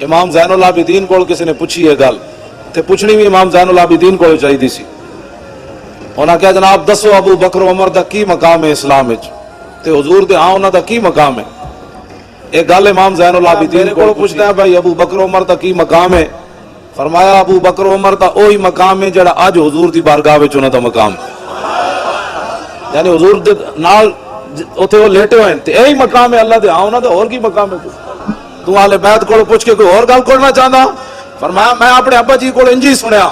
امام زین العابدین کو کسی نے پوچھی ہے گل تے پوچھنی بھی امام زین العابدین کو چاہیے سی. انہاں کہا جناب دسو ابو بکر عمر دا کی مقام ہے اسلام وچ؟ تے حضور دے ہاں انہاں دا کی مقام ہے؟ ایک گل امام زین العابدین کو پوچھتا ہے بھائی ابو بکر عمر دا کی مقام ہے؟ فرمایا ابو بکر عمر دا وہی مقام ہے جڑا اج حضور دی بارگاہ وچ انہاں دا مقام ہے. یعنی حضور دے نال اوتھے وہ لیٹے ہوئے تے یہی مقام ہے اللہ دے ہاں انہاں دا اور کی مقام ہے؟ تو اہل بیت کو پوچھ کے کوئی اور گل کرنا چاہتا؟ فرمایا میں اپنے ابا جی کو انجی سنیا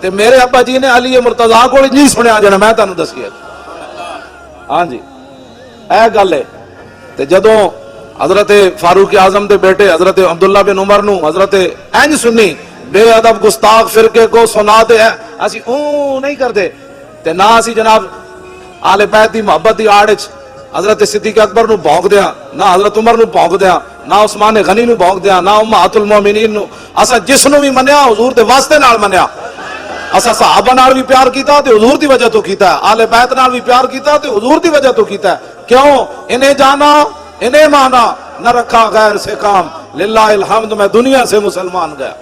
تے میرے ابا جی نے علی مرتضیٰ کو انجی سنیا جڑا میں تانوں دسیا. ہاں جی اے گل ہے. تے جدوں حضرت فاروق اعظم دے بیٹے حضرت عبداللہ بن عمر نو حضرت انج سنی بے ادب گستاخ فرقے کو سنا دے اسی اوں نہیں کردے تے نہ اسی جناب اہل بیت دی محبت دی آڑ وچ حضرت صدیق اکبر نو بھونک دیا نہ حضرت عمر نو بھونک دیا نہ عثمان غنی نو بھونک دیا نہ امہات المومنین نو. اسا جس نو بھی منیا حضور دے واسطے نال منیا. اسا صحابہ نال بھی پیار کیتا تے حضور دی وجہ تو کیتا ہے. اہل بیت نال بھی پیار کیتا تے حضور دی وجہ تو کیتا ہے. کیوں؟ انہیں جانا انہیں مانا نہ رکھا غیر سے کام للہ الحمد میں دنیا سے مسلمان گیا.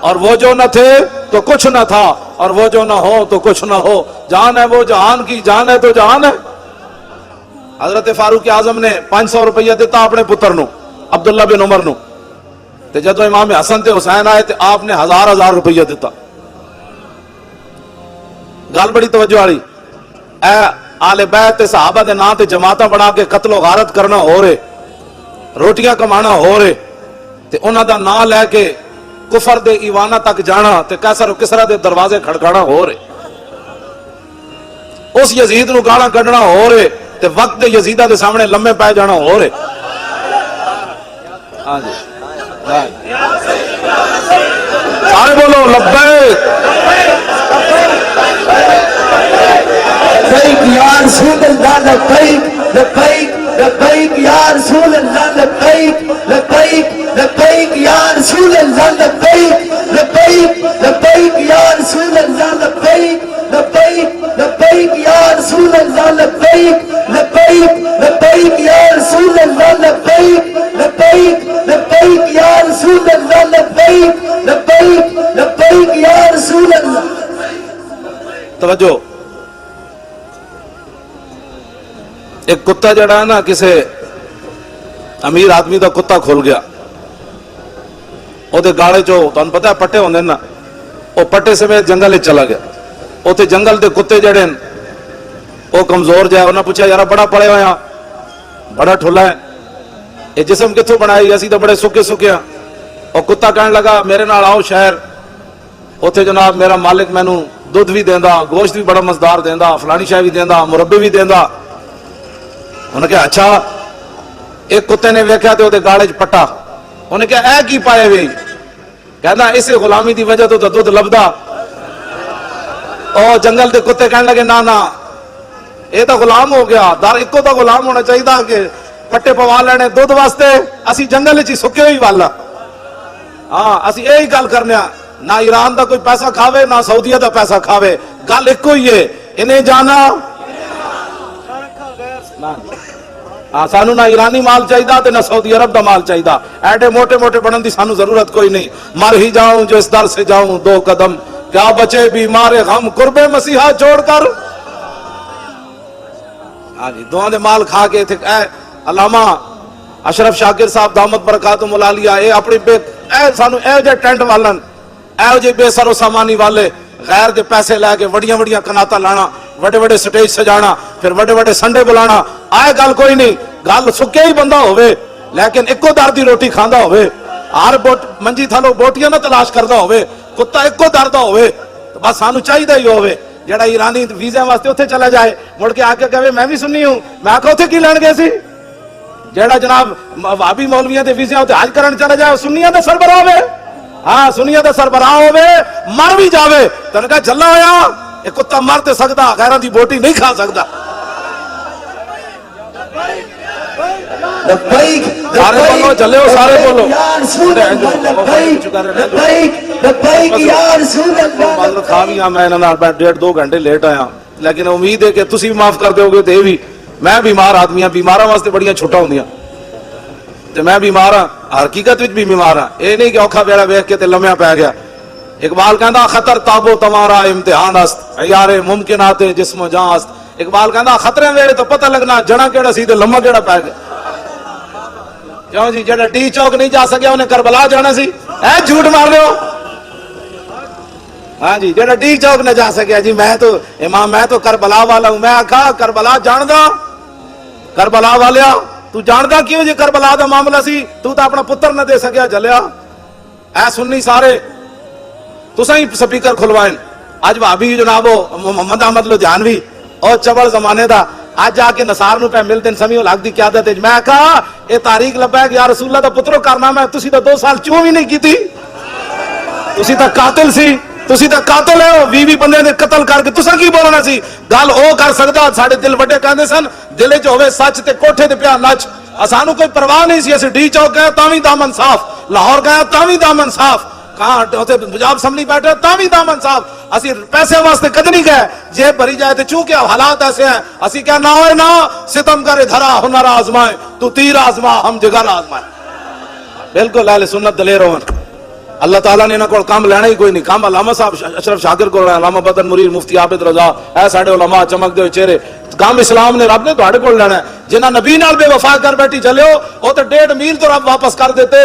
اور وہ جو نہ تھے تو کچھ نہ تھا اور وہ جو نہ ہو تو کچھ نہ ہو. جان ہے وہ جہان کی جان ہے تو جہان ہے. حضرت فاروق اعظم نے 500 روپیہ دیتا اپنے پتر نو عبداللہ بن عمر نو تے جدو امام حسن تے حسین آئے تے آپ نے 1000 روپیہ دیتا. گل بڑی توجہ والی. اے آل بیت تے صحابہ دے نام تے جماعتاں بنا کے قتل و غارت کرنا ہو رہے روٹیاں کمانا ہو رہے تے انہاں دا نام لے کے کفر دے ایوانہ تک جانا تے قیصر و کسریٰ دے دروازے کھڑکانا ہو رہے. اس یزید نو گالاں کڈنا ہو رہے تے وقت دے یزیدہ دے سامنے لمے پائے جانا ہو رہے. ہاں جی سارے بولو لبیک لبیک یا رسول اللہ لبیک لبیک لبیک یا رسول اللہ لبیک لبیک لبیک یا رسول اللہ لبیک لبیک لبیک یا رسول اللہ لبیک لبیک لبیک یا رسول اللہ لبیک لبیک لبیک یا رسول اللہ لبیک لبیک لبیک یا رسول اللہ لبیک لبیک لبیک یا رسول اللہ. توجہ. ایک کتا جڑا ہے نا کسے امیر آدمی دا کتا کھول گیا او دے گاڑے چو تانوں پتہ ہے پٹے ہوندے نا او پٹے سمیت جنگل وچ چلا گیا. اوتھے جنگل دے کتے جڑے او کمزور جائے انہاں پوچھا یار بڑا پڑے ہویا بڑا ٹھلا ہے یہ جسم کتھوں بنائی اسی تو بڑے سکے سکے ہیں. اور کتا کہنے لگا میرے نال آؤ شہر اوتھے جناب میرا مالک مینوں دودھ بھی دیندا گوشت بھی بڑا مزدار دیندا فلانی شے بھی دیندا مربی بھی دیندا. انہوں نے کہا اچھا. ایک کتے نے ویکھیا تے اودے گاڑے چ پٹا. انہوں نے کہا اے کی پائے وے؟ کہندا اسے غلامی دی وجہ تو دودھ لبدا. او جنگل دے کتے کہنے لگے نا نا اے تو غلام ہو گیا دار اکو تو غلام ہونا چاہیے کہ پٹے پوا لینے دودھ واسطے اسی جنگل چ سکے ہوئی والا. ہاں اسی یہی گل کرنے نہ ایران دا کوئی پیسہ کھاوے نہ سعودیہ دا پیسہ کھاوے گل ایک ہی ہے انہیں جانا سانو نہ ایرانی مال چاہیے نہ سعودی عرب دا مال چاہیے. ایڈے موٹے موٹے بنن دی سانو ضرورت کوئی نہیں. مر ہی جاؤں جو اس در سے جاؤں 2 قدم کیا بچے بیمار غم قرب مسیحا چھوڑ کر. ہاں جی دعا دے مال کھا کے اے علامہ اشرف شاکر صاحب دامت برکاتہم العالیہ اے اپنی بے اے سانو اے جے ٹینٹ والن اے جے بے سر و سامانی والے غیر دے پیسے لے کے وڈیاں وڈیاں کناتا لانا وڈے وڈے سٹیج سجانا پھر وڈے وڈے سنڈے بلانا آئے گل کوئی نہیں. گل سکے ہی بندہ ہوئے لیکن ایکو در دی روٹی کھاندا ہوئے ہر منجی تھالو بوٹیاں نہ تلاش کردا ہوئے کتا ایکو در دا ہوئے بس سانو چاہیے ہی ہوئے. جڑا ایرانی ویزے واسطے اتنے چلا جائے مڑ کے آ کے کہے میں بھی سنی ہوں میں آخا اتنے کی لین گئے سی. جڑا جناب وابی مولویاں دے ویزے تے حج کرن چلا جائے سنیاں دے سربراہ ہوئے. ہاں سنیاں دے سربراہ ہوئے مر بھی جاوے تو کہا جلا ہویا یہ کتا مر تے سکدا غیراں دی بوٹی نہیں کھا سکدا. سارے بولو چلے ہو سارے بولو معذرت خواہ بھی ہاں میں 1.5-2 گھنٹے لیٹ آیا لیکن امید ہے کہ تسی بھی معاف کر دے گے تو یہ بھی میں بیمار آدمی ہاں بیماراں واسطے بڑیاں چھٹا ہوندیاں تے میں بیمار ہاں، حقیقت وچ بھی بیمار ہاں، اے نہیں کہ اوکھا ویلا ویکھ کے تے لمیا پی گیا۔ اقبال کہندا خطر تابو تمہارا امتحان است، عیار ممکنات جسم و جان است۔ اقبال کہندا خطرے ویلے تو پتہ لگنا جڑا کیڑا سی تے لمہ کیڑا پی گیا۔ کیوں جی جڑا ٹی چوک نہیں جا سکیا انہیں کربلا جانا سی، اے جھوٹ مار رہے ہو؟ ہاں جی جڑا ٹی چوک نہ جا سکیا جی میں تو امام میں تو کربلا والا ہوں۔ میں آکھا کربلا جاندا؟ کربلا والیا تو جاندا کیوں جی کربلا دا معاملہ سی؟ تو اپنا پتر نہ دے سکیا جلیا۔ اے سنی سارے تساں ہی سپیکر کھلوائیں، اج بھابی جناب محمد احمد لدھیانوی اور چبل زمانے دا آج جا کے نصار نو پہ ملتے ہیں سمیع الحق دی قیادت ہے۔ میں کہا اے تاریخ لبا ہے کہ یا رسول اللہ دا پترو کارنامہ ہے، تسی تا 2 سال چوں بھی نہیں کی تھی، تسی تا قاتل سی، تسی تا قاتل ہے، 20 بندے نے قتل کر کے تساں کی بولنا سی؟ گل او کر سکدا ساڈے دل وڈے کہندے سن دل وچ ہوے سچ تے کوٹھے تے پیا نچ۔ اسانو کوئی پرواہ نہیں سی، اسی ڈی چوک گئے تاں وی دامن صاف، لاہور گئے تاں وی دامن صاف، کہاں پنجاب اسمبلی بیٹھے تاں وی دامن صاف۔ اسی پیسے واسطے کد نہیں گئے، جیب بھری جائے تے چونکہ حالات ایسے ہیں اسی کیا نہ ہوئے نہ ستم کرے دھرا ہنر آزمائے تو تیر آزما ہم جگر آزمائے۔ بالکل اہل سنت دلیر ہون، اللہ تعالیٰ نے انہاں کو کام لینا ہی کوئی نہیں۔ کام علامہ صاحب اشرف شاکر کو لینا، علامہ بدر مرید، مفتی عابد رضا، اے ساڈے علماء چمکدے ہوئے چہرے، کام اسلام نے رب نے تہاڈے کول لینا ہے۔ جنہاں نبی نال بے وفا کر بیٹھی چلے ہو وہ تو 1.5 میل تو رب واپس کر دیتے۔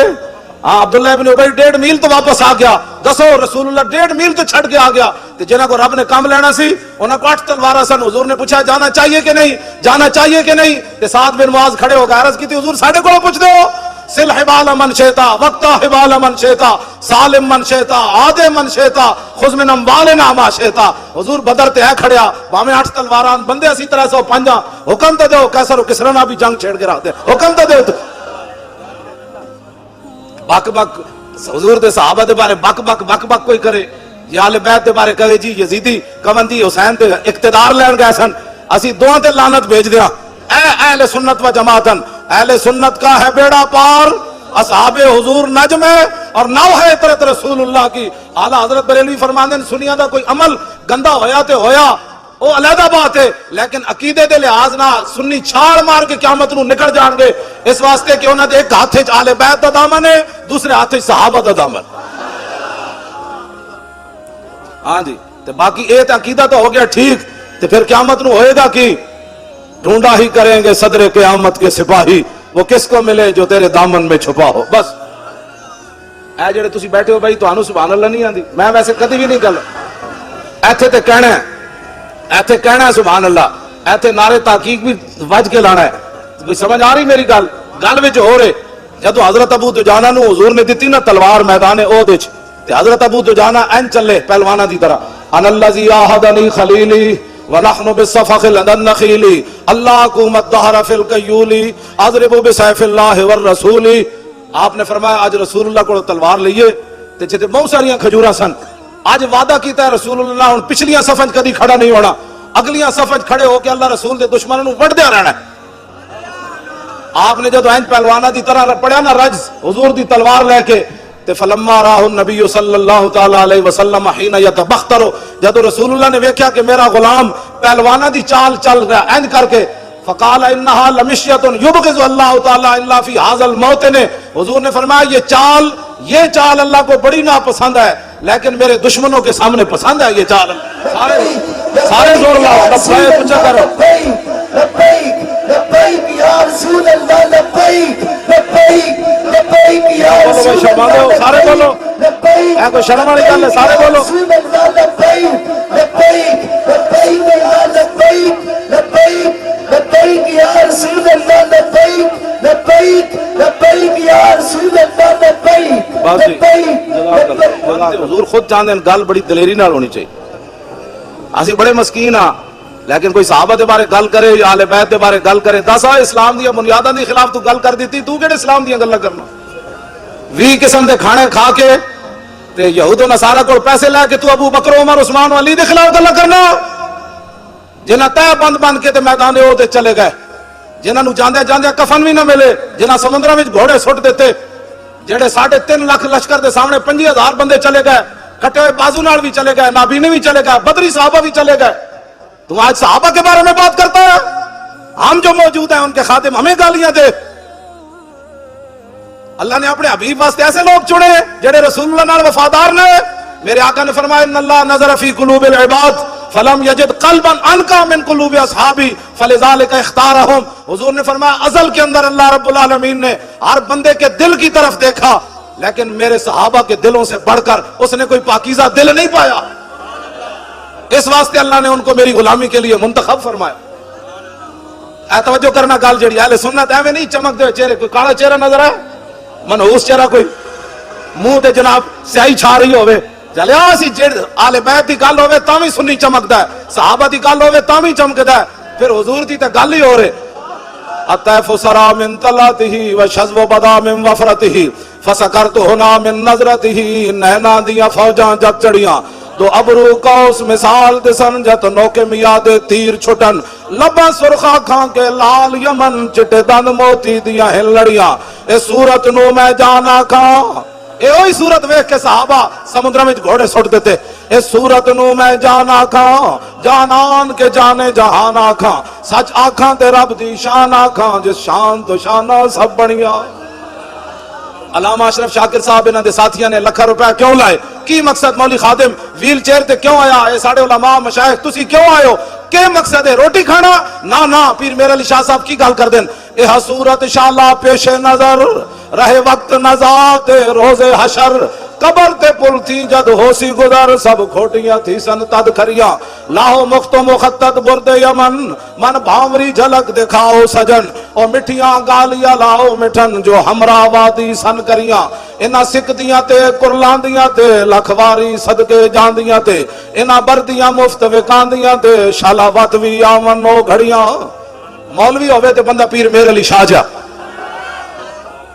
ہاں عبداللہ ابن ابی 1.5 میل تو واپس آ گیا، دسو رسول اللہ 1.5 میل تو چھڑ کے آ گیا۔ تو جنہاں کو رب نے کام لینا سی انہاں کو 8 تلوار سن، حضور نے پوچھا جانا چاہیے کہ نہیں، جانا چاہیے کہ نہیں؟ تے سعد بن معاذ کھڑے ہو کے عرض کی تھی حضور ساڈے کولوں پوچھ دے ہو، سل حبال من شئتا وقتا حبال من شئتا سالم من شئتا عادے من شئتا خذ من اموالنا ما شئتا۔ حضور بدر تے ہے کھڑیا باویں 8 تلواراں بندے اسی 305 حکم تے دیو، کیسر و کسرا نہ بھی جنگ چھیڑ کے رکھ دے، حکم تے دیو۔ بک بک حضور دے صحابہ دے بارے بک بک بک بک کوئی کرے، یا اہل بیت دے بارے کہے جی یزیدی کمندی حسین تے اقتدار لین گئے سن، اسی دوہاں تے لعنت بھیج دیاں۔ اے اہل سنت و جماعتن، اہل سنت کا ہے بیڑا پار، اصحاب حضور نجم ہے اور نو ہے عطرت رسول اللہ کی۔ اعلیٰ حضرت بریلوی فرماندے ہیں سنیاں دا کوئی عمل گندا ہویا تے ہویا وہ علیحدہ بات ہے، لیکن عقیدے دے لحاظ نہ سنی چھاڑ مار کے قیامت نو نکل جان گے، اس واسطے کہ انہاں دے ایک ہاتھ وچ اہل بیت دا دامن ہے، دوسرے ہاتھ وچ صحابہ دا دامن۔ ہاں جی تے باقی اے تے عقیدہ تو ہو گیا ٹھیک، تے پھر قیامت نو ہوئے گا کی؟ ڈھونڈا ہی کریں گے صدر قیامت کے سپاہی، وہ کس کو ملے جو تیرے دامن میں چھپا ہو۔ بس اے جڑے تسی بیٹھے ہو بھائی تانوں سبحان اللہ نہیں آندی، میں ویسے کدی بھی نہیں گل ایتھے تے کہنا ہے، ایتھے کہنا ہے سبحان اللہ، ایتھے نعرے تحقیق بھی وج کے لانا ہے۔ سمجھ آ رہی میری گل؟ گل وچ ہو رہے جدو حضرت ابو دجانہ نو حضور نے دتی نا تلوار میدان احد وچ، تے حضرت ابو دجانہ این چلے پہلوانا دی طرح، ان الذی عاہدنی خلیلی ونحن بالصفق لدى النخیل اللہ قومت دہر فی القیول اضرب بسیف اللہ والرسول۔ آپ نے فرمایا آج رسول اللہ کو تلوار لئیے تے جتے بہت ساریاں کھجوراں سن، آج وعدہ کیتا ہے رسول اللہ ہن پچھلیاں صفاں کدی کھڑا نہیں ہونا، اگلیاں صفاں کھڑے ہو کے اللہ رسول دے دشمنوں نوں وڈدیا رہنا ہے۔ آپ نے جدو اینج پہلوانا دی طرح پڑھیا نا رجز حضور دی تلوار لے کے تے فلما راہ النبی صلی اللہ تعالی علیہ وسلم حین یتبختر، جدو رسول اللہ نے ویکھیا کہ میرا غلام پہلوانا دی چال چل رہا اینج کر کے، فقال انہا لمشیۃ یبغض اللہ تعالی الا فی ھذا الموطن، حضور نے فرمایا یہ چال اللہ کو بڑی ناپسند ہے لیکن میرے دشمنوں کے سامنے پسند ہے یہ چال۔ سارے زور لاؤ لبیک پوچھا کرو لبیک لبیک یا رسول اللہ، لبیک لبیک لبیک یا رسول اللہ، سارے بولو، لبیک اے کوئی شرم والی گل ہے، سارے بولو رسول اللہ، لبیک لبیک لبیک یا لبیک لبیک لبیک یا رسول اللہ، لبیک لبیک لبیک یا رسول اللہ، لبیک لبیک۔ حضور خود چاہتے ہیں گل بڑی دلیری نال ہونی چاہیے، اسی بڑے مسکین ہاں لیکن کوئی صحابہ دے بارے گل کرے یا اہل بیت دے بارے گل کرے، دس اسلام دی بنیاداں دے خلاف تو گل کر دیتی، تو کیڑے اسلام دیاں گلاں کرنا؟ 20 قسم دے کھانے کھا کے تے یہود و نصارہ کو پیسے لے کے تو ابو بکر عمر عثمان و علی دے خلاف گلاں کرنا؟ جنہاں تے بند بند کے تے میدان احد تے چلے گئے، جنہاں نو جاندے جاندے کفن بھی نہ ملے، جنہاں سمندراں وچ گھوڑے سٹ دیتے، جڑے 3.5 لاکھ لشکر دے سامنے 50,000 بندے چلے گئے، کٹے ہوئے بازو نال بھی چلے گئے، نابینے بھی چلے گئے، بدری صحابہ بھی چلے گئے۔ تو آج صحابہ کے بارے میں بات کرتا ہے، ہم جو موجود ہیں ان کے خادم ہمیں گالیاں دے۔ اللہ نے اپنے حبیب واسطے ایسے لوگ چنے جڑے رسول اللہ نال وفادار نے. میرے آقا نے فرمایا ان اللہ نظر فی قلوب العباد فلم یجد قلبا انقا من قلوب اصحابی فلذلک اختارہم. حضور نے فرمایا ازل کے اندر اللہ رب العالمین نے ہر بندے کے دل کی طرف دیکھا لیکن میرے صحابہ کے دلوں سے بڑھ کر اس نے کوئی پاکیزہ دل نہیں پایا. اس واسطے اللہ نے ان کو میری غلامی کے لیے منتخب فرمایا. اے توجہ کرنا گل جڑی اہل سنت ایویں نہیں چمک دے چہرے. کوئی کالا چہرہ نظر آئے منحوس چہرہ کوئی منہ تے جناب سیاہی چھا رہی ہوئے چلے سی آل بیت دی گل ہوئے تاں وی سنی چمکدا ہے, صحابہ دی گل ہوئے تاں وی چمکدا ہے, پھر حضور دی تے گل ہی ہو رہے. الطیف سرا من طلعته وشذب بدا من وفرته فسکرت ہنا من نظرته. نینا دیاں فوجاں جب چڑیاں دو ابرو کوس مثال دسن جت نوکے میاد تیر چھٹن لبا سرخا کھان کے لال یمن چٹے دن موتی دیاں ہن لڑیاں. اے صورت نو میں جانا کھاں. اے وہی صورت ویکھ کے صحابہ سمندر میں گھوڑے سٹ دیتے. اے صورت نو میں جانا کھاں جانان کے جانے جہان آکھاں سچ آکھاں تے رب دی شان آکھاں جس شان تو شانہ سب بڑیاں. علامہ اشرف شاکر صاحب انہاں دے ساتھیاں نے لکھا روپے کیوں لائے؟ کی مقصد؟ مولوی خادم ویل چیئر تے کیوں آیا؟ اے ساڑے علماء مشایخ تسی کیوں آئے ہو؟ کہ مقصد ہے روٹی کھانا؟ نا پیر میرے علی شاہ صاحب کی گل کر دیں. اے صورت انشاءاللہ پیش نظر رہے وقت نزاعت روز حشر قبر تے پل تھی جد ہو سی گزر سب کھوٹیاں تھی سن تد کھریاں لاہو مخت و مخطط برد یمن من بھاوری جھلک دکھاؤ سجن اور مٹھیاں گالیاں لاؤ مٹھن جو ہمراہ وادی سن کریاں انہاں سکدیاں تے کرلاندیاں تے لکھواری صدقے جاندیاں تے انہاں بردیاں مفت وکاندیاں تے شالا وت وی آون نو گھڑیاں. مولوی ہوئے تے بندہ پیر میرے علی شاہ جا,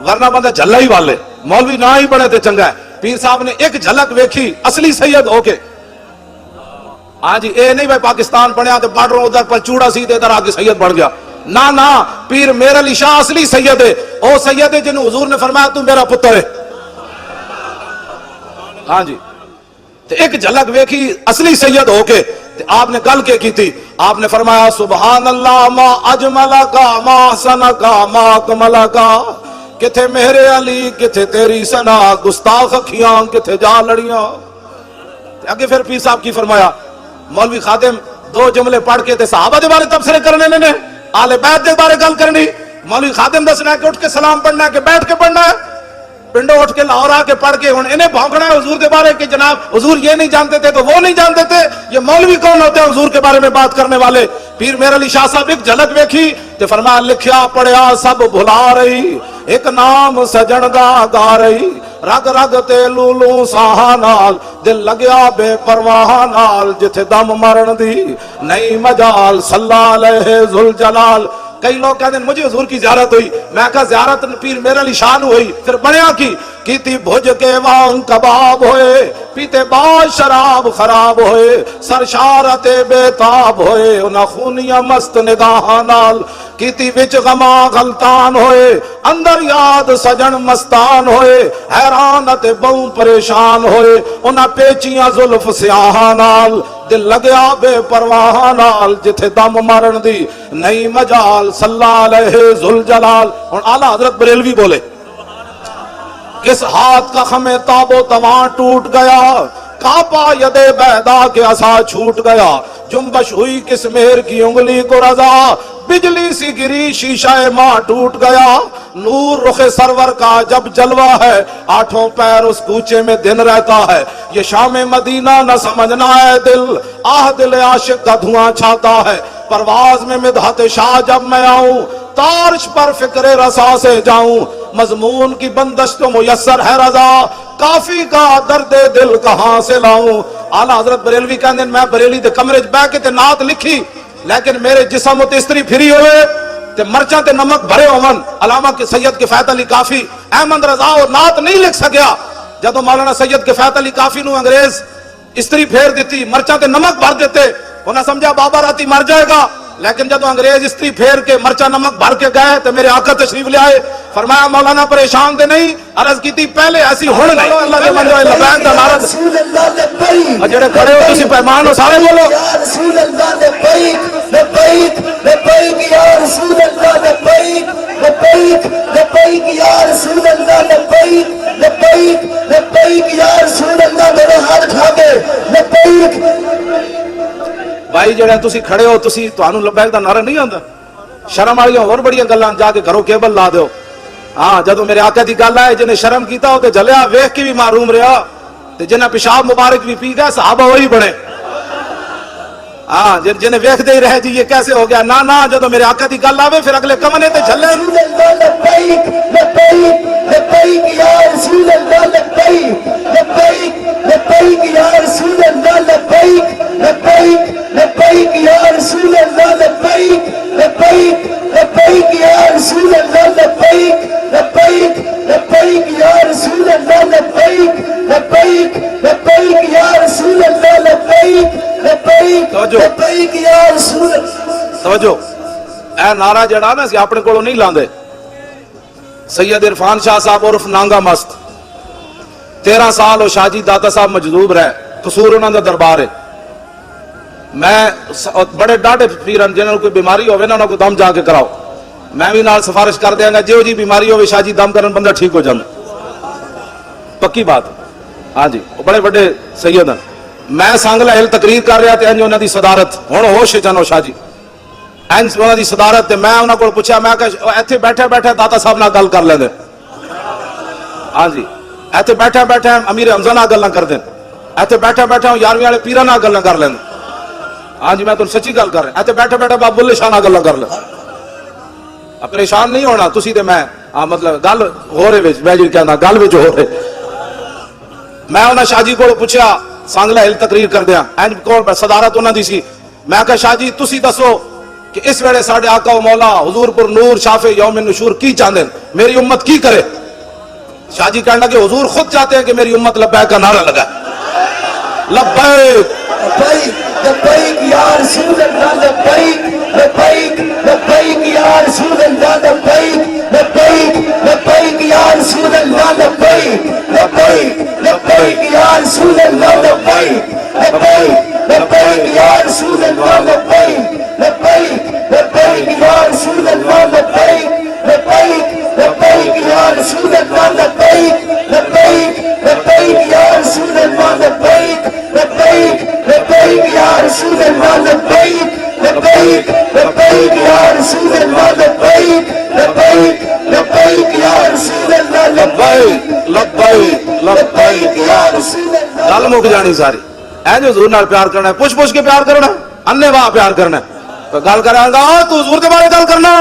ورنہ بندہ جھلا ہی والے. مولوی نہ ہی بنے تے چنگا ہے. پیر صاحب نے ایک جھلک ویکھی اصلی سید ہو کے. ہاں جی اے نہیں بھائی پاکستان بنیا تے بارڈروں ادھر پر چوڑا سی تے ادھر آ کے سید بن گیا. نا پیر میرے علی شاہ اصلی سید ہے. او سید ہے جنہوں حضور نے فرمایا تو میرا پتر ہے. ہاں جی تے ایک جھلک ویکھی اصلی سید ہو کے تے آپ نے گل کی تھی. آپ نے فرمایا سبحان اللہ ما اجملا کا ما حسنا کا ما اکملا کا. کتھے میرے علی کتھے تیری سنا گستاخ اکھیاں کتھے جا لڑیاں. آگے پھر پیر صاحب کی فرمایا مولوی خادم دو جملے پڑھ کے تے صحابہ دے بارے تبصرے کرنے نے آل بیت دے بارے گل کرنی. مولوی خادم دسنا ہے کہ اٹھ کے سلام پڑھنا ہے کہ بیٹھ کے پڑھنا ہے. پنڈو اٹھ کے لاہور آ کے پڑھ کے ہن انہیں بھونکنا ہے حضور کے بارے کہ جناب حضور یہ نہیں جانتے تھے تو وہ نہیں جانتے تھے. یہ مولوی کون ہوتے ہیں حضور کے بارے میں بات کرنے والے؟ پیر میرے علی شاہ صاحب ایک جھلک ویکھی تے فرمایا لکھیا پڑھیا سب بھلا رہی ایک نام سجن دا گا رہی رگ رگ تے لولو ساہاں نال دل لگیا بے پرواہ نال جتھے دم مرن دی نہیں مجال صلی علیہ ذوالجلال. کئی لوگ کہتے ہیں مجھے حضور کی زیارت ہوئی. میں کہا زیارت پیر میرے علی شاہ ہوئی پھر بنیا کی تھی بھج کے وان کباب ہوئے پیتے باز شراب خراب ہوئے سرشارت بے تاب ہوئے انہاں خونیاں مست نگاہاں نال کیتی وچ غما غلطان ہوئے اندر یاد سجن مستان ہوئے حیران تے بہوں پریشان ہوئے انہاں پیچیاں زلف سیاہاں نال دل لگیا بے پرواہ نال جتھے دم مرن دی نہیں مجال صلی علیہ ذوالجلال. اور اعلیٰ حضرت بریلوی بولے کس ہاتھ کا خمِ تاب و تواں ٹوٹ گیا کعبہ ید بیدا کے عصا چھوٹ گیا جنبش ہوئی کس مہر کی انگلی کو رضا بجلی سی گری شیشہ ماں ٹوٹ گیا نور رخ سرور کا جب جلوہ ہے آٹھوں پیر اس کوچے میں دن رہتا ہے یہ شام مدینہ نہ سمجھنا ہے دل آہ دل عاشق کا دھواں چھاتا ہے پرواز میں مدحت شاہ جب میں آؤں تارش پر فکر رسا سے جاؤں مضمون کی بندش تو میسر ہے رضا کافی کا درد دل کہاں سے لاؤں. اعلیٰ حضرت بریلوی کہندے میں بریلی دے کمرے بہ کے تے نعت لکھی لیکن میرے جسم تے استری پھری ہوئے تے مرچاں تے نمک بھرے ہون. علامہ کے سید کفایت علی کافی احمد رضا اور نعت نہیں لکھ سکیا. جدو مولانا سید کفایت علی کافی نو انگریز استری پھیر دیتی مرچاں تے نمک بھر دیتے انہاں سمجھا بابا راتی مر جائے گا. لیکن جب انگریز استری پھیر کے مرچا نمک بھر کے گئے تو میرے آقا تشریف لے آئے فرمایا مولانا پریشان دے نہیں عرض کی تھی پہلے ایسی ہون نہیں اللہ کے منجوائے لبیک دا نعرہ رسول اللہ لبیک جڑے کھڑے ہو تسی پیمان ہو سارے بولو یا رسول اللہ لبیک لبیک لبیک یا رسول اللہ لبیک لبیک لبیک یا رسول اللہ لبیک لبیک لبیک یا رسول اللہ میرے ہاتھ اٹھا کے لبیک بھائی جڑے تسی کھڑے ہو تسی تانوں لبیک دا نعرہ نہیں آندا شرم والیاں اور بڑیاں گلاں جا کے گھروں کیبل لا دیو ہاں جدوں میرے آقا دی گل آئے جنہیں شرم کیتا ہو تے جلیا ویکھ کے بھی معروم رہا تے جنہیں پیشاب مبارک بھی پی گئے صحابہ وہی بنے ہاں جنہیں ویکھ دے ہی رہے جی یہ کیسے ہو گیا نہ جدوں میرے آقا دی گل آوے پھر اگلے کمنے تے جھلے رسول اللہ لبیک لبیک لبیک یا رسول اللہ لبیک لبیک لبیک یا رسول اللہ لبیک لبیک لبیک یا رسول اللہ لبیک لبیک لبیک یا رسول اللہ لبیک لبیک لبیک یا رسول اللہ لبیک لبیک لبیک یا رسول اللہ لبیک لبیک لبیک یا رسول اللہ توجہ اے نعرہ جڑا نا سی اپنے کولوں نہیں لاندے سید عرفان شاہ صاحب عرف نانگا مست 13 سال وہ شاہ جی داتا صاحب مجذوب رہے قصور انہاں دا دربار ہے میں بڑے ڈاڈے پیرن جنہاں کوئی بیماری ہوئے نا انہاں کو دم جا کے کراؤ میں بھی نال سفارش کر دیاں گا جو جی بیماری ہوئے شاہ جی دم کرن بندہ ٹھیک ہو جاندے پکی بات ہاں جی وہ بڑے بڑے سید ہیں میں سانگلہ ہل تقریر کر رہا تے انج انہاں دی صدارت ہن ہوش چنو شاہ جی انج انہاں دی صدارت تے میں انہاں کول پوچھا میں کہ ایتھے بیٹھے بیٹھے داتا صاحب نال گل کر لیندے ہاں جی ایتھے بیٹھے بیٹھے امیر حمزہ نال گلاں کر دین ایتھے بیٹھے بیٹھے 11ویں والے پیراں نال گلاں کر لیندے ہاں جی میں تو سچی گل کر رہا ایتھے بیٹھے بیٹھے بابو اللہ شاہ نال گلاں کر لیں پریشان نہیں ہونا تسی تے میں مطلب گل ہو رہے وچ میں جی کہنا گل وچ ہو رہے میں انہاں شاہ جی کول پوچھا سانگلہ ہل تقریر کر دیا اینج کول صدارت انہاں دی سی میں کہا شاہ جی تسی دسو کہ اس ویلے ساڈے آقا و مولا حضور پر نور شافع یوم نشور کی چاہندے میری امت کی کرے شاہ جی کہنے لگے حضور خود چاہتے ہیں کہ میری امت لبیک کا نعرہ لگائے لبیک لبیک لبیک یا رسول اللہ لبیک لبیک لبیک یا رسول اللہ لبیک لبیک لبیک یا رسول اللہ لبیک لبیک لبیک یا رسول اللہ لبیک لبیک لبیک یا رسول اللہ لبیک لبیک لبیک یا رسول اللہ لبیک لبیک لبیک یا رسول اللہ لبیک لبیک لبیک یا رسول اللہ لبیک لبیک لبیک یا رسول اللہ لبیک لبیک لبیک یا رسول اللہ لبیک لبیک لبیک یا رسول اللہ لبیک لبیک لبیک یا رسول اللہ گل مک جانی ساری اے جو حضور نال پیار کرنا ہے پوچھ کے پیار کرنا انے واہ پیار کرنا ہے گل کریں گا تو حضور کے بارے گل کرنا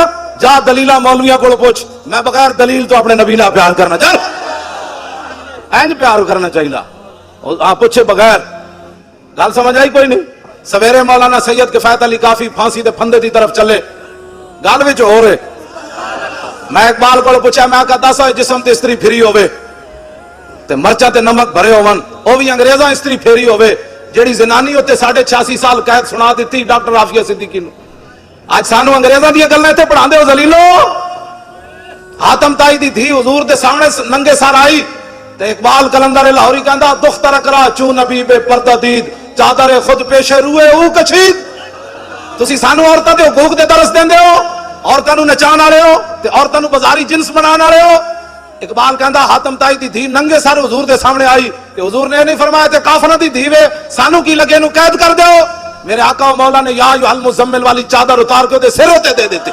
جا دلیلہ مولویاں کو پوچھ میں بغیر دلیل تو اپنے نبی نال پیار کرنا چل اینج پیار کرنا چاہیے آپ پوچھے بغیر گل سمجھ آئی کوئی نہیں سویرے مولانا سید کفایت علی کافی پھانسی دے پھندے دی طرف چلے گل وچ ہو رہے میں اقبال کو پوچھا میں کہا دس جسم تے استری پھری ہوئے تے مرچا تے نمک بھرے ہون او بھی انگریزاں استری پھیری ہوئے جیڑی زنانی ہوتے 86.5 سال قید سنا دیتی ڈاکٹر عافیہ صدیقی نو آج سانو انگریزاں دی گلاں تے پڑھاندے ہو ذلیلو حاتم تائی دی دھی حضور دے سامنے ننگے سر آئی تے اقبال کلندر لاہوری کہندا دختر کرا چوں نبی بے پردہ دید چادر خود پیش روئے او کچھید تسی سانو عورتاں دے حقوق دے درس دیندے ہو عورتاں نو نچان والے ہو تے عورتاں نو بازاری جنس بنان والے ہو اقبال کہندا حاتم تائی دی دھی ننگے سر حضور دے سامنے آئی تے حضور نے نہیں فرمایا تے کافراں دی دھی وے سانو کی لگے نو قید کر دیو میرے آقا و مولا نے یا ایھا المزمل والی چادر اتار کے دے سر ہوتے دے دیتے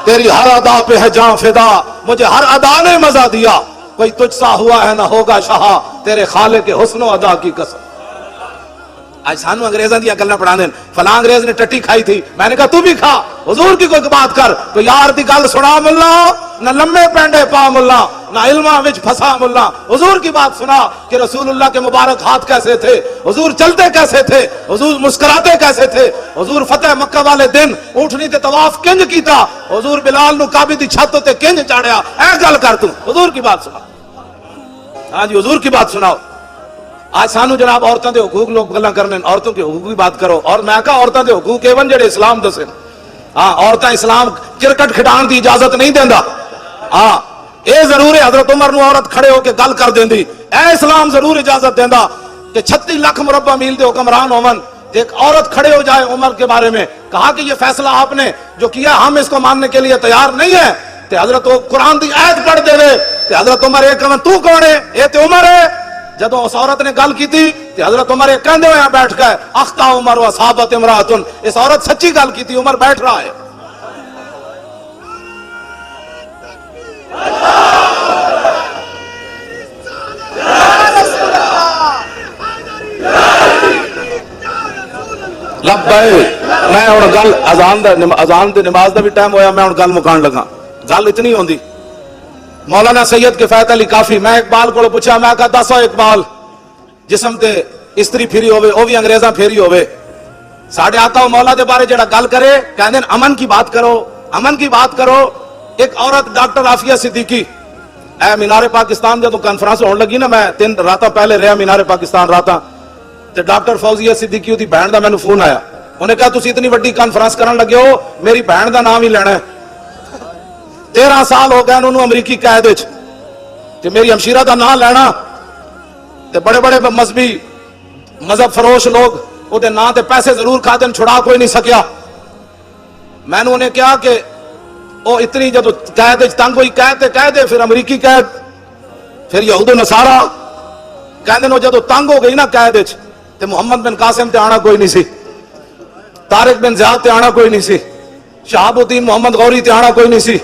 تیری ہر ادا پہ ہے جان فدا مجھے ہر ادا نے مزہ دیا کوئی تجھ سا ہوا ہے نہ ہوگا شاہ تیرے خالق کے حسن و ادا کی قسم آج سانو انگریزاں دیا گلاں پڑھا دین فلاں انگریز نے ٹٹی کھائی تھی میں نے کہا تو بھی کھا حضور کی کوئی بات کر تو یار دی گل سنا ملا نہ لمبے پینڈے پا ملا نہ علماں وچ پھسا ملا حضور کی بات سنا کہ رسول اللہ کے مبارک ہاتھ کیسے تھے حضور چلتے کیسے تھے حضور مسکراتے کیسے تھے حضور فتح مکہ والے دن اونٹنی تے طواف کنج کیتا حضور بلال نو کعبے دی چھت تے کنج چاڑیا اے گل کر تو حضور کی بات سنا ہاں جی حضور کی بات سناؤ آج سانو جناب عورتوں دے حقوق لوگ گلاں کرنے عورتوں کے حقوق کی بات کرو اور میں کہا عورتوں دے حقوق ایون جڑے اسلام دسے ہاں عورتیں اسلام کرکٹ کھڈان دی اجازت نہیں دیندا ہاں اے ضرور ہے حضرت عمر نو عورت کھڑے ہو کے گل کر دیندی اے اسلام ضرور اجازت دیندا کہ 36 لاکھ مربع میل دے حکمران ہون ایک عورت کھڑے ہو جائے عمر کے بارے میں, کہا کہ یہ فیصلہ آپ نے جو کیا ہم اس کو ماننے کے لیے تیار نہیں ہے, تے حضرت قرآن دی آیت پڑھ دے تے حضرت عمر ایک کہن تو کون ہے, اے تے عمر ہے. جدو اس عورت نے گل کی تھی تے حضرت عمر ایک کہندے ہوئے بیٹھ گئے اخطا عمر و اصابت امراتن, اس عورت سچی گل کی تھی, عمر بیٹھ رہا ہے. میں ہوں گل اذان دے نماز دا بھی ٹائم ہویا, میں ہوں گل مکان لگا. گل اتنی ہوندی مولانا سید کفایت علی کافی, میں اقبال کو پوچھا, میں کہا دسو اقبال جسم تے استری پھری ہوئے وہ بھی انگریزاں پھری ہوئے, ساڑھے آقا و مولا دے بارے جڑا گل کرے کہندے امن کی بات کرو, امن کی بات کرو. ایک عورت ڈاکٹر عافیہ صدیقی اے مینار پاکستان جدو کانفرنس ہونے لگی نا, میں 3 راتاں پہلے رہا مینار پاکستان راتاں, تے ڈاکٹر فوزیہ صدیقی دی بہن دا مینوں فون آیا, انہیں کہا تسی اتنی وڈی کانفرنس کرن لگے ہو میری بہن دا نام ہی لینا ہے, 13 سال ہو گئے انہوں امریکی قید وچ, تے میری ہمشیرہ دا نام لینا, تے بڑے بڑے مذہبی مذہب فروش لوگ او دے نام تے پیسے ضرور کھاتے ہیں, چھڑا کوئی نہیں سکیا. میں نے انہیں کہا کہ او اتنی جدو قید وچ تنگ ہوئی, قید پھر امریکی قید, پھر یہود و نصارا کہندے نو جدو تنگ ہو گئی نا قید وچ, تے محمد بن قاسم تے آنا کوئی نہیں سی, طارق بن زیاد تے آنا کوئی نہیں سی, شہاب الدین محمد غوری تے آنا کوئی نہیں سی,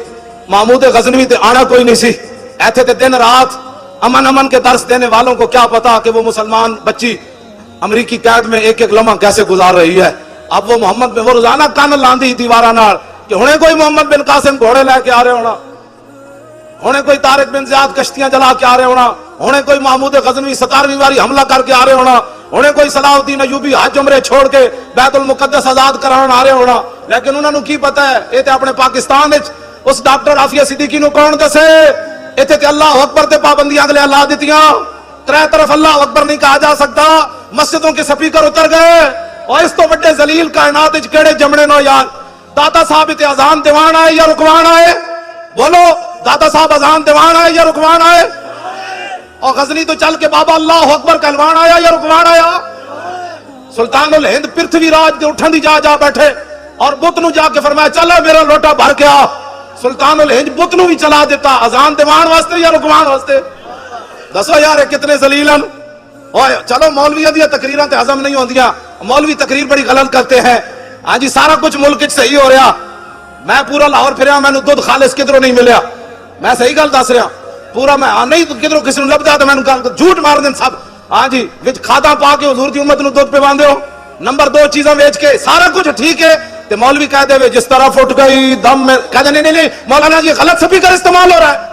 محمود غزنوی تے آنا کوئی نہیں سی. ایتھے تے دن رات امن کے درس دینے والوں کو کیا پتا کہ وہ مسلمان بچی امریکی قید میں ایک ایک لمحہ کیسے گزار رہی ہے. اب وہ محمد میں وہ روزانہ کان لاندی دیوارہ نال کہ ہونے کوئی محمد بن قاسم گھوڑے لے کے آ رہے ہونا, ہونے کوئی طارق بن زیاد کشتیاں جلا کے آ رہے ہونا, ہونے کوئی محمود غزنوی 17ویں باری حملہ کر کے آ رہے ہونا, ہونے کوئی صلاح الدین ایوبی حج عمرے چھوڑ کے بیت المقدس آزاد کران آ رہے ہونا. لیکن انہوں نے کی پتا ہے یہ تے اپنے پاکستان وچ اس ڈاکٹر عافیہ صدیقی نو کون دسے, ایتھے تے اللہ اکبر تے پابندیاں اگلے اللہ دتیاں, 3 طرف اللہ اکبر نہیں کہا جا سکتا, مسجدوں کے سپیکر اتر گئے, اور اس تو بڑے ذلیل کائنات وچ کیڑے جمنے نو یار. داتا صاحب تے اذان دیوان آئے یا رکوان آئے, بولو داتا صاحب اذان دیوان آئے یا رکوان آئے, اور غزنی تو چل کے بابا اللہ اکبر کہلوان آیا یا رکوان آیا. سلطان الہند پرتھوی راج دے اٹھن دی جا بیٹھے اور بت نو جا کے فرمایا چلا میرا لوٹا بھر کے آ. سلطان الہند بت نو بھی چلا دیتا, اذان دیوان واسطے یا رکوان واسطے. دسو یار کتنے ذلیلن. چلو مولویوں دی تقریراں تے ہضم نہیں ہوندیاں, مولوی تقریر بڑی غلط کرتے ہیں. ہاں جی سارا کچھ ملک وچ صحیح ہو رہا, میں پورا لاہور پھریا مینوں دودھ خالص کدھروں نہیں ملیا, میں صحیح گل دس رہا پورا, میں نہیں کدھروں کسی نوں لبدا تے مینوں گل جھوٹ مار دین سب. ہاں جی وچ کھادا پا کے حضور دی امت نوں دودھ پواندے ہو, نمبر 2 چیزاں ویچ کے سارا کچھ ٹھیک ہے, تے مولوی کہہ دے وے جس طرح پھٹ گئی دم میں, کہہ دے نہیں مولانا جی غلط سپیکر استعمال ہو رہا ہے.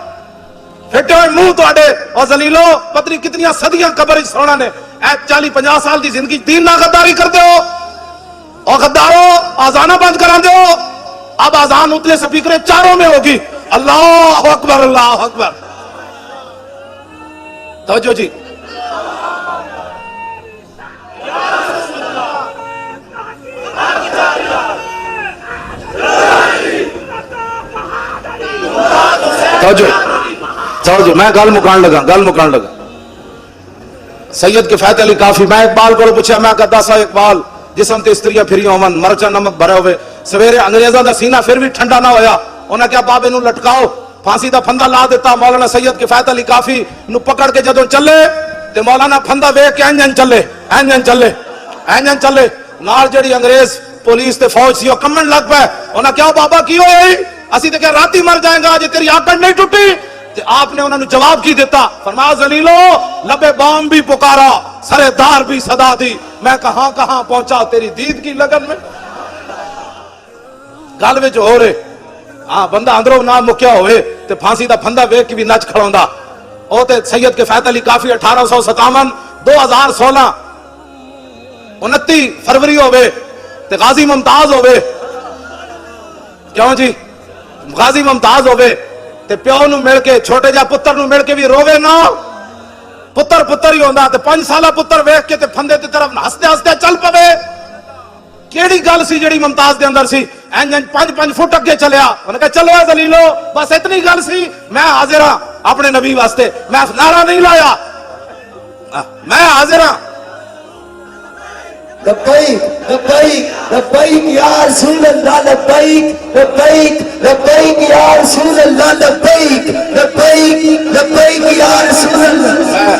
پھٹے ہوئے منہ تواڈے اور ذلیلو پتنی کتنیاں صدیاں قبر وچ سونا نے, 40-50 سال دی زندگی دین نال غداری کردے ہو, اور غدارو آزانہ بند کران دے ہو. اب آزان اتلے سپیکریں چاروں میں ہوگی, اللہ اکبر اللہ اکبر. توجہ جی, توجہ میں گل مکان لگا. سید کفایت علی کافی, میں اقبال کو پوچھا, میں کہتا سا اقبال جسم تے استریاں پھری ہوون, مرچا نمک بھرے ہوئے, سویرے انگریزاں دا سینہ پھر بھی ٹھنڈا نہ ہویا, انہاں کیا بابے نو لٹکاؤ, پھانسی دا پھندا لا دیتا. مولانا سید کفایت علی کافی نو پکڑ کے جدوں چلے تے مولانا پھندا ویکھ کے اینجن چلے نال جڑی انگریز پولیس تے فوج سی او کمن لگ پے, انہاں کیا بابا کی ہوئی, اسی تے کہ راتی مر جائیں گا جے تیری آکڑ نہیں ٹوٹی. تے آپ نے انہوں نے جواب کی دیتا, فرمایا ذلیلو لبے بام بھی پکارا, سرے دار بھی صدا دی, میں کہاں پہنچا تیری دید کی لگن میں. گل وچ ہو رہے ہاں بندہ اندروں نہ مکیا ہوئے تے پھانسی دا پھندا ویکھ کے بھی نچ کھڑوندا. او تے سید کفایت علی کافی 1857 2016 29 فروری ہوئے تے غازی ممتاز ہوئے. کیوں جی غازی ممتاز ہوئے تے پیو نو مل کے چھوٹے جا پتر نو مل کے بھی روے نا, پتر ہی ہوندا تے 5 سالہ پتر ویکھ کے تے پھندے دی طرف ہستے چل پوے. کیڑی گل سی جڑی ممتاز دے اندر سی, انج 5 فٹ اگے چلیا, انہاں کہا چلو اے ذلیلو بس اتنی گل سی, میں حاضر ہاں اپنے نبی واسطے, میں نعرہ نہیں لایا, میں حاضر ہاں لبیک لبیک لبیک یا رسول اللہ لبیک لبیک لبیک یا رسول اللہ لبیک لبیک لبیک یا رسول اللہ.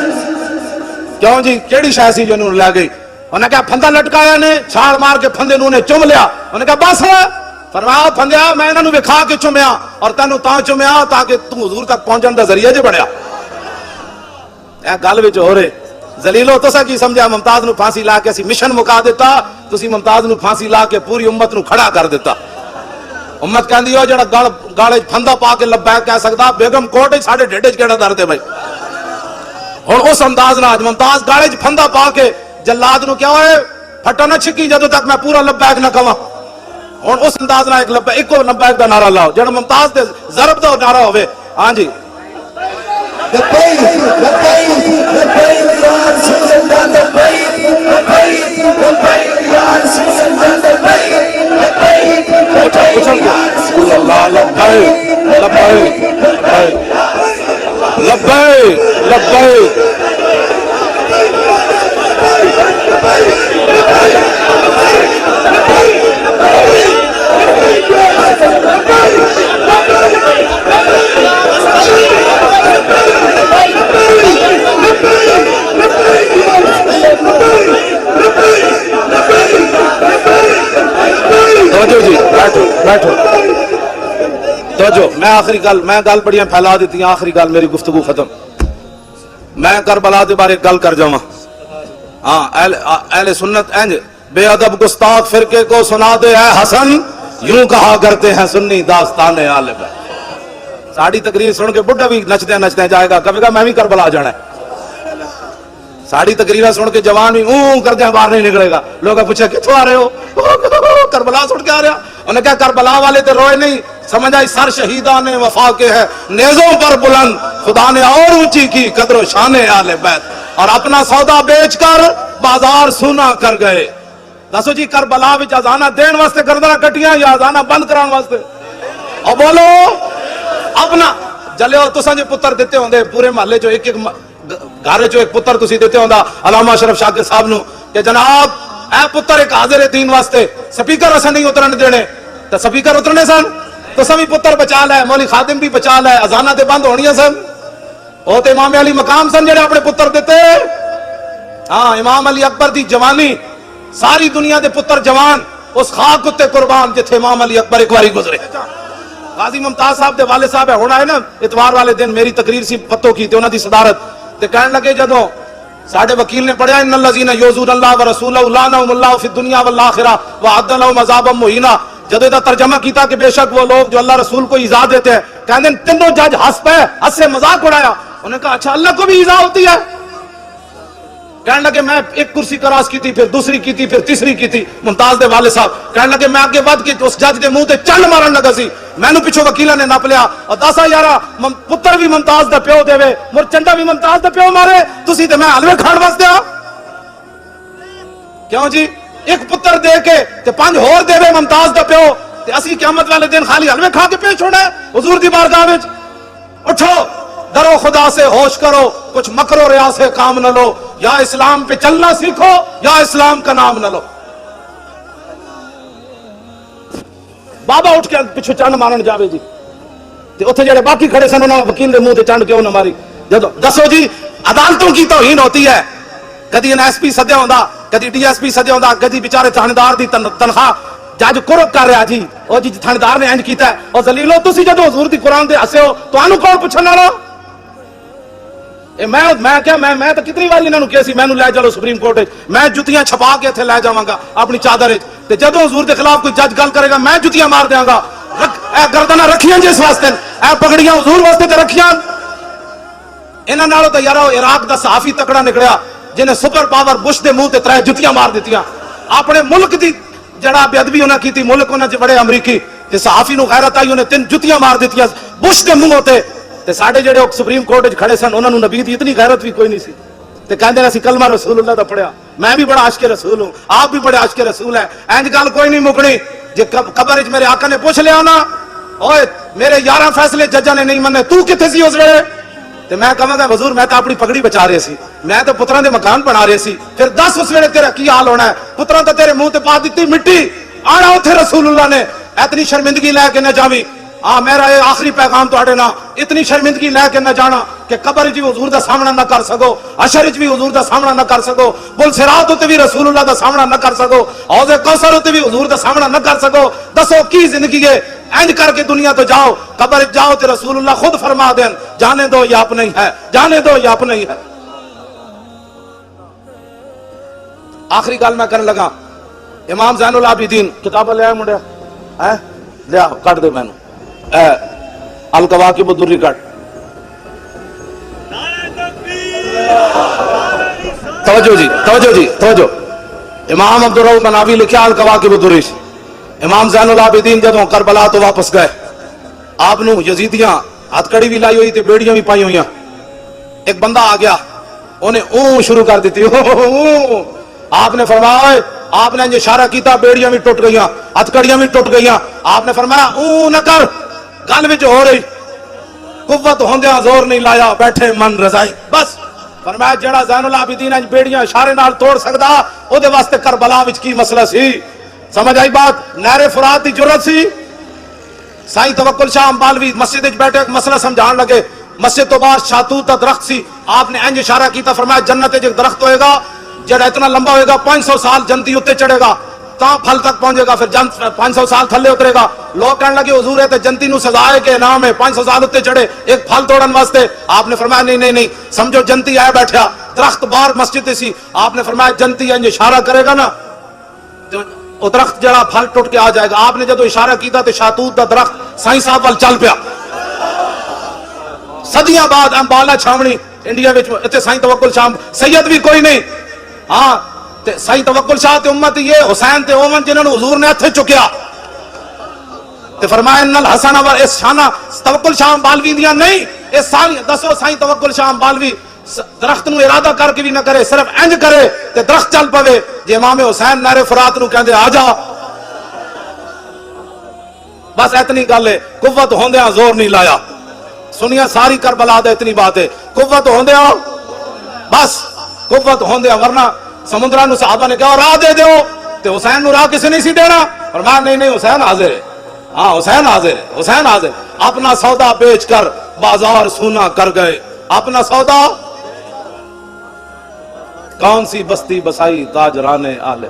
کیوں جی کیڑی شے سی جو انہوں لے گئی؟ انہیں کہا پھندا لٹکایا نے چھال مار کے پھندے نوں نے چم لیا. انہیں کہا بس فرمایا پھندیا میں انہوں نے وکھا کے چمیا اور تینوں تاں چمیا تاکہ تو حضور تک پہنچن دا ذریعہ جے بڑھیا. اے گل وچ ہو رہے ذلیلو تسا کی سمجھا ممتاز نو پھانسی لا کے اسی مشن مکا دیتا تسی ممتاز نو پھانسی لا کے پوری امت نو کھڑا کر دیتا. امت کہندی ہو جڑا گاڑے پھندا پا کے لبیک کہہ سکدا بیگم کوٹ وچ ساڈے ڈھڈ وچ کیڑا درد ہے بھائی. ہن اس انداز نال ممتاز گاڑے وچ پھندا پا کے جلاد نو کیا ہوئے پھٹا نہ چھکی جدوں تک میں پورا لبیک نہ کہواں. ہن اس انداز نال ایک لبیک دا نعرہ لاؤ جڑا ممتاز دے ضرب دا نعرہ ہوے. ہاں جی لبیک لبیک لبیک یا رسول اللہ لبیک لبیک لبیک یا رسول اللہ لبیک لبیک لبیک یا رسول اللہ لبیک لبیک لبیک لبیک. توجہ جی بیٹھو بیٹھو توجہ. میں گل بڑیاں پھیلا دیتی ہیں. آخری گل میری گفتگو ختم. میں کربلا دے بارے گل کر جاواں. ہاں اہل سنت انج بے ادب گستاخ فرقے کو سنا دے اے حسن یوں کہا کرتے ہیں سنی داستان آل بیت. ساڑی تقریر سن کے بڈھا بھی نچتے نچتے جائے گا کبھی میں بھی کربلا جانا ہے. ساڑی تقریریں سن کے جوان بھی اون کر کے باہر نہیں نکلے گا. لوگ پوچھے کتوں آ رہے ہو؟ کربلا سن کے آ رہا. انہیں کہا کربلا والے تو روئے نہیں سمجھ آئی سر شہیدان وفا کے ہے نیزوں پر بلند خدا نے اور اونچی کی قدر و شان آل بیت اور اپنا سودا بیچ کر بازار سونا کر گئے. دسو جی کربلا وچ اذانہ دین واسطے گردناں کٹیاں یا اذانہ بند کران واسطے؟ اور بولو اپنا جلیو تساں جو پتر دیتے ہوندے پورے محلے چو ایک گھر چو ایک پتر تسی دیتے ہوندا علامہ اشرف شاکر صاحب نو کہ جناب اے پتر ایک حاضر دین واسطے سپیکر اساں نہیں اترن دینے تے سپیکر اترنے سن تو سبھی پتر بچا لے مولوی خادم بھی بچا لے اذانہ تے بند ہونیاں سن. او تے امام علی مقام سن جڑے اپنے پتر دیتے. ہاں امام علی اکبر دی جوانی ساری دنیا دے پتر جوان اس خاک تے قربان جتھے امام علی اکبر ایک واری گزرے. غازی ممتاز صاحب دے والد صاحب ہے ہونا ہے نا اتوار والے دن میری تقریر سی پتوں کی تے انہاں دی صدارت تے کہن لگے جدوں ساڈے وکیل نے پڑھیا ان الذین یؤذون اللہ ورسولہ لعنهم اللہ فی الدنیا والآخرہ وأعد لهم عذابا مہینا. جدوں دا ترجمہ کیتا کہ بے شک وہ لوگ جو اللہ رسول کو ایذا دیتے ہیں کہندے تینوں جج ہنس پے ہنس سے مذاق اڑایا. انہوں نے کہا اچھا اللہ کو بھی ایذا ہوتی ہے؟ کہنے لگے میں ایک کرسی کراس کی تھی پھر دوسری کی تھی پھر تیسری کی تھی. ممتاز دے والد صاحب کہنے لگے میں آگے ود کی اس جج دے منہ تے چنڈ مارن لگا سی مینوں پیچھے وکیلاں نے نپ لیا اور دسا یارا پتر بھی ممتاز دا پیو دے مر چنڈا بھی ممتاز دا پیو مارے تسی تے میں حلوے کھان واسطے آ. کیوں جی ایک پتر دے کے تے پانچ ہور دے ممتاز دا پیو تے اسی قیامت والے دن خالی حلوے کھا کے پیش چھوڑے حضور دی بارگاہ وچ. اٹھو ڈرو خدا سے ہوش کرو کچھ مکر و ریا سے کام نہ لو یا اسلام پہ چلنا سیکھو یا اسلام کا نام نہ لو. بابا اٹھ کے پیچھے چنڈ مارن جاوے جی تے اوتھے جڑے باقی کھڑے سن انہاں وکیل دے منہ تے چنڈ کیوں نہ ماری. جدو دسو جی عدالتوں کی توہین ہوتی ہے. کدی این ایس پی سدیا ہوندا کدی ڈی ایس پی سدیا ہوندا کدی بیچارے تھاندار دی تنخواہ جج کرک کر رہا جی او جی تھاندار نے انج کیتا ہے او ذلیلو تسی جدو حضور دی قرآن دے ہسے ہو تانوں کون پوچھن والا؟ میں تو کتنی بار انہوں نے کہا سی مینوں لے چلو سپریم کورٹ میں جتیاں چھپا کے اتنے لے جاواں گا اپنی چادر تے جدوں حضور دے خلاف کوئی جج گل کرے گا میں جتیاں مار دیاں گا. اے گردناں رکھیاں جس واسطے اے پگڑیاں حضور واسطے تے رکھیاں. انہاں نالوں تے یارو عراق دا صحافی تکڑا نکلیا جنہیں سپر پاور بش دے منہ تے ترے جتیاں مار دتیاں. اپنے ملک دی جڑا بے ادبی انہاں کیتی ملک انہاں چ بڑے امریکی تے صحافی نو غیرت آئی انہیں 3 جتیاں مار دتیاں بش دے منہ تے. تے ساڈے جڑے سپریم کورٹ وچ کھڑے سن انہاں نوں نبی دی اتنی غیرت بھی کوئی نہیں سی تے کہندے اسی کلمہ رسول اللہ دا پڑھیا میں بھی بڑا عاشق رسول ہوں آپ بھی بڑے عاشق رسول ہیں. انج گل کوئی نہیں مکڑی جے قبر وچ میرے آقا نے پوچھ لیا نا اوئے میرے 11 فیصلے ججاں نے نہیں منے تو کتے سی اس ویلے تے میں کہاں گا حضور میں تو اپنی پگڑی بچا رہے سی، میں تو پتراں دے مکان بنا رہے سی، پھر دس اس ویلے تیرا کی حال ہونا ہے؟ پتراں تو تیرے منہ تے پا دیتی مٹی، آنا اتھے رسول اللہ نے اتنی شرمندگی لے کے نہ جاویں۔ میرا یہ آخری پیغام تو نا، اتنی شرمندگی لے کے نہ جانا کہ قبر جی حضور دا سامنا نہ کر سکو، حشر بھی حضور دا سامنا نہ کر سکو، بل صراط تے بھی رسول اللہ دا سامنا نہ کر سکو، حوض کوثر تے بھی حضور دا سامنا نہ کر سکو۔ دسو کی زندگی ہے؟ اینج کر کے دنیا تو جاؤ، قبر جاؤ تے رسول اللہ خود فرما دین جانے دو یا اپنا ہی ہے، جانے دو یا اپنا ہی ہے۔ آخری گل میں کرنے لگا، امام زین العابدین کتاب لیا منڈیا لیا کٹ دے مینوں الکواکب الدری کٹ، توجہ جی توجہ جی توجہ، امام عبدالرؤف مناوی لکھیا الکواکب الدری۔ امام زین العابدین جدوں کربلا تو واپس گئے، آپ نو یزیدیاں ہتھ کڑی بھی لائی ہوئی تھی، بیڑیاں بھی پائی ہوئی، ایک بندہ آ گیا انہیں اون شروع کر دیتی، آپ نے فرمایا، آپ نے اشارہ کیتا، بیڑیاں بھی ٹوٹ گئیاں، ہتھ کڑیاں بھی ٹوٹ گئیاں، آپ نے فرمایا اون نہ کر، گل وچ ہو رہی، قوت ہوندیاں زور نہیں لایا، بیٹھے من رضائی۔ بس فرمایا جڑا زین العابدین اج بیڑیاں اشارے نال توڑ سکدا او دے واسطے کربلا وچ کی مسئلہ سی؟ سمجھ آئی بات؟ نہر فرات دی جرت سی۔ سائیں توکل شاہ امبالوی مسجد وچ بیٹھے ایک مسئلہ سمجھان لگے، مسجد تو باہر شاتوت دا درخت سی، آپ نے انج اشارہ کیتا، فرمایا جنت وچ ایک درخت ہوئے گا جڑا اتنا لمبا ہوئے گا 500 سال جنتی اتنے چڑھے گا، تا پھل تک پہنچے گا، پھر 500 سال تھلے اترے گا۔ لوگ کہنے لگے حضور ہے تے جنتی نو سزا ہے کہ انعام ہے 500 سال اتنے چڑھے ایک پھل توڑن واسطے؟ آپ نے فرمایا نہیں نہیں نہیں، سمجھو جنتی آیا بیٹھا، درخت باہر مسجد سی، آپ نے فرمایا جنتی انج اشارہ کرے گا نا وہ درخت جڑا پھل ٹوٹ کے آ جائے گا۔ آپ نے جدو اشارہ کیتا تے شاتوت دا درخت سائیں صاحب وال چل پیا۔ صدیاں بعد امبالہ چھاونی انڈیا وچ تے سائیں توکل شاہ سید بھی کوئی نہیں، ہاں تے سائیں توکل شاہ تے امت یہ حسین تے اومن جنہوں نے حضور نے ہتھے چکیا تے فرمایا ان الحسن و اس شانہ توکل شاہ امبالوی دیاں نہیں، اس ساری دسو سائیں توکل شاہ امبالوی درخت نو ارادہ کر کے بھی نہ کرے، صرف انج کرے تے درخت چل پوے۔ جے امام حسین نہر فرات نو کہندے آ جا، بس اتنی گل ہے، قوت ہوندیاں زور نہیں لایا۔ سنیا ساری کربلا دے اتنی بات ہے، قوت ہوندیاں بس قوت ہوندیاں، ورنہ سمندرہ نو صحابہ نے کہا راہ دے دیو تے حسین نو راہ کسی نہیں سی دینا، فرمایا نہیں نہیں حسین حاضر ہے، ہاں حسین حاضر ہے، حسین حاضر۔ اپنا سودا بیچ کر بازار سونا کر گئے، اپنا سودا کون سی بستی بسائی تاجران آلے،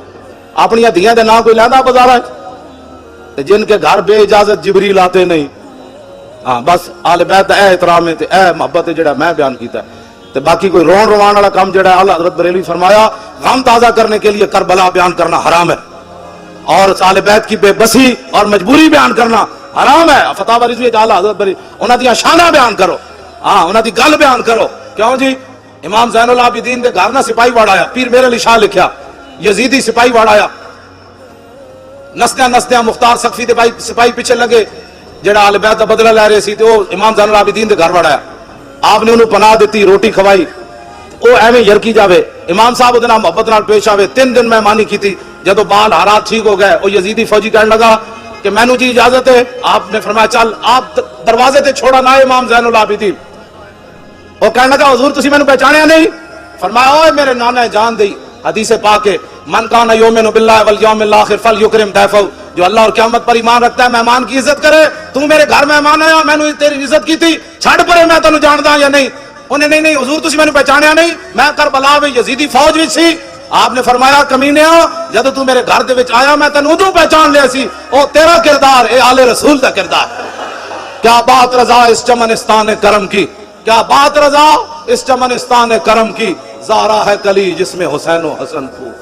اپنی دھیاں دے نام کوئی لیندا بازار ہے جن کے گھر بے اجازت جبریل آتے نہیں۔ ہاں بس آل بیت اے احترام تے اے محبت جڑا میں بیان کیتا ہے تے باقی کوئی رون روان والا کام جڑا ہے، اللہ حضرت بریلوی فرمایا غم تازہ کرنے کے لیے کربلا بیان کرنا حرام ہے، اور آل بیت کی بے بسی اور مجبوری بیان کرنا حرام ہے۔ فتح رضوی اعلی حضرت بریلوی انہاں دی شانہ بیان کرو، ہاں انہاں دی گل بیان کرو۔ کیوں جی؟ امام زین العابدین دے گھر نہ سپاہی واڑ آیا، پیر میرے علی شاہ لکھیا یزیدی سپاہی واڑ آیا، نسدیاں نسدیاں مختار سقفی دے سپاہی پیچھے لگے جڑا آل بیت دا بدلہ لے رہے سی تے وہ امام زین العابدین دے گھر واڑ آیا، آپ نے انہوں پناہ دیتی، روٹی کھوائی، وہ ایویں یرکی جاوے، امام صاحب وہ نال محبت نال پیش آوے، 3 دن مہمانی کی تھی۔ جدو بال حالات ٹھیک ہو گئے وہ یزیدی فوجی کہنے لگا کہ مینوں جی اجازت ہے، آپ نے فرمایا چل آپ دروازے تے چھوڑا نہ امام زین العابدین۔ وہ کہنے لگا حضور تسی مینوں پہچانیا نہیں؟ فرمایا اوے میرے نانا جان دی، حدیث پاک ہے من کان یؤمن باللہ والیوم الاخر فلیکرم ضیفہ، جو اللہ اور قیامت پر ایمان رکھتا ہے مہمان کی عزت کرے۔ تو میرے گھر مہمان آیا، میں نے تیری عزت کی تھی، چھڑ پرے میں تینوں جاندا یا نہیں؟ انہیں نہیں نہیں حضور تسی مینوں پہچانیا نہیں، میں کربلا وچ یزیدی فوج وچ سی۔ آپ نے فرمایا کمینیا جب تو میرے گھر دے وچ آیا میں تینوں ادوں پہچان لیا سی، او تیرا کردار اے آل رسول دا کردار۔ کیا بات رضا اس چمنستان کرم کی، کیا بات رضا اس چمنستان کرم کی، زہرا ہے کلی جس میں حسین و حسن پھول۔